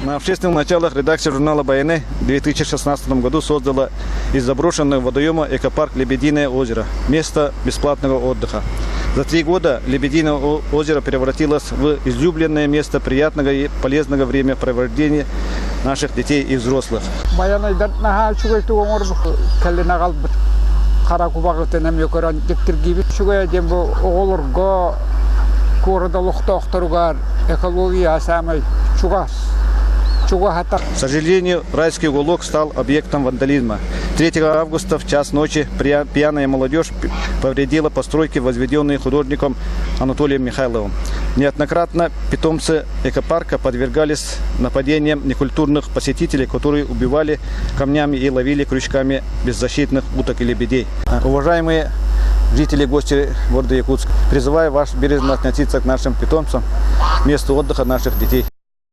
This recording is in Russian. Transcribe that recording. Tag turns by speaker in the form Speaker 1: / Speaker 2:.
Speaker 1: На общественных началах редакция журнала «Баяны» в 2016 году создала из заброшенного водоема экопарк «Лебединое озеро» – место бесплатного отдыха. За 3 года Лебединое озеро превратилось в излюбленное место приятного и полезного времяпровождения наших детей и взрослых. К сожалению, райский уголок стал объектом вандализма. 3 августа в час ночи пьяная молодежь повредила постройки, возведенные художником Анатолием Михайловым. Неоднократно питомцы экопарка подвергались нападениям некультурных посетителей, которые убивали камнями и ловили крючками беззащитных уток и лебедей. Уважаемые жители и гости города Якутска, призываю вас бережно относиться к нашим питомцам, месту отдыха наших детей.